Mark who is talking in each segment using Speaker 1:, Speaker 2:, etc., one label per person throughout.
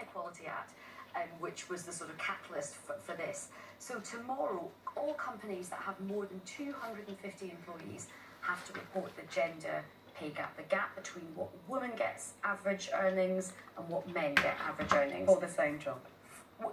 Speaker 1: Equality Act, which was the sort of catalyst for this. So tomorrow, all companies that have more than 250 employees have to report the gender pay gap, the gap between what women gets average earnings and what men get average earnings.
Speaker 2: For the same job?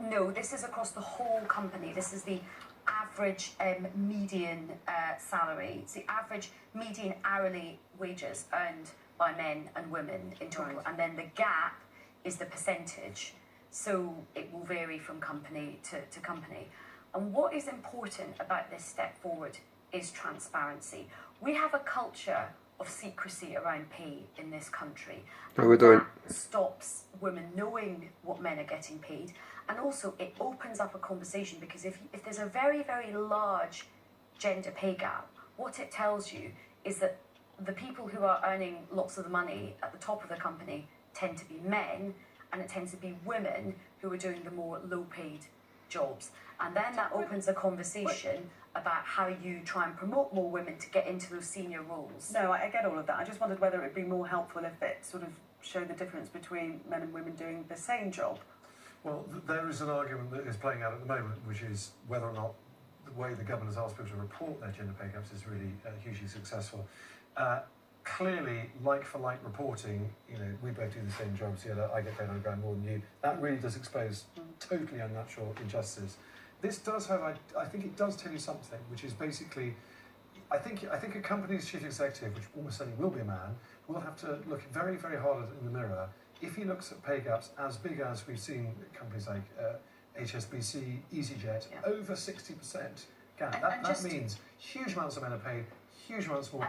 Speaker 1: No, this is across the whole company. This is the average median salary. It's the average median hourly wages earned by men and women in total. Right. And then the gap is the percentage. So it will vary from company to company. And what is important about this step forward is transparency. We have a culture of secrecy around pay in this country. And that stops women knowing what men are getting paid. And also it opens up a conversation, because if there's a very, very large gender pay gap, what it tells you is that the people who are earning lots of the money at the top of the company tend to be men, and it tends to be women who are doing the more low-paid jobs. And then that opens a conversation about how you try and promote more women to get into those senior roles.
Speaker 2: No, I get all of that. I just wondered whether it would be more helpful if it sort of showed the difference between men and women doing the same job.
Speaker 3: Well, there is an argument that is playing out at the moment, which is whether or not the way the government has asked people to report their gender pay gaps is really hugely successful. Clearly, like-for-like reporting, you know, we both do the same jobs here, I get paid £100 more than you, that really does expose totally unnatural injustice. This does have, I think it does tell you something, which is basically, I think a company's chief executive, which almost certainly will be a man, will have to look very, very hard in the mirror if he looks at pay gaps as big as we've seen companies like HSBC, EasyJet, over 60% gap. That means huge amounts of men are paid, huge amounts more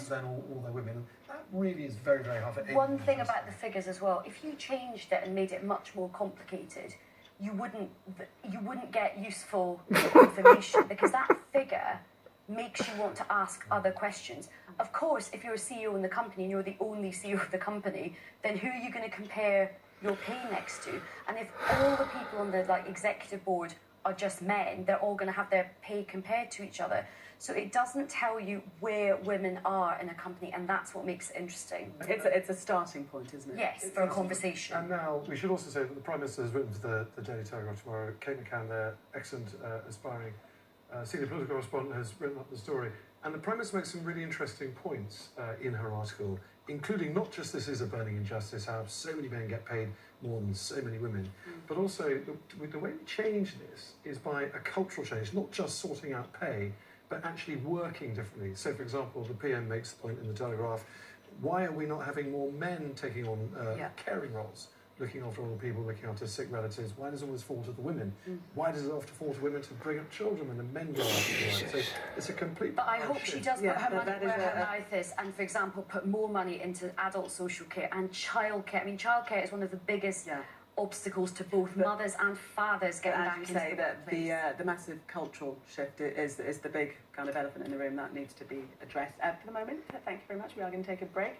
Speaker 3: than all their women. That really is very, very hard for anyone.
Speaker 1: One thing about the figures as well, if you changed it and made it much more complicated, you wouldn't get useful information, because that figure makes you want to ask other questions. Of course, if you're a CEO in the company and you're the only CEO of the company, then who are you going to compare your pay next to? And if all the people on the executive board are just men, they're all going to have their pay compared to each other. So it doesn't tell you where women are in a company, and that's what makes it interesting.
Speaker 2: It's a starting point, isn't it?
Speaker 1: Yes, for a conversation.
Speaker 3: And now, we should also say that the Prime Minister has written to the Daily Telegraph tomorrow. Kate McCann, their excellent, aspiring senior political correspondent, has written up the story. And the Prime Minister makes some really interesting points in her article, including not just this is a burning injustice, how so many men get paid more than so many women, but also the way we change this is by a cultural change, not just sorting out pay, but actually working differently. So, for example, the PM makes the point in the Telegraph, why are we not having more men taking on caring roles, looking after all the people, looking after sick relatives? Why does it always fall to the women? Why does it often fall to women to bring up children when the men go out to work? So it's a complete...
Speaker 1: But I hope she does put her money where her mouth is, and, for example, put more money into adult social care and childcare. I mean, childcare is one of the biggest obstacles to both mothers and fathers getting back into the workplace.
Speaker 2: As you say, that the massive cultural shift is the big kind of elephant in the room that needs to be addressed. For the moment, thank you very much. We are going to take a break.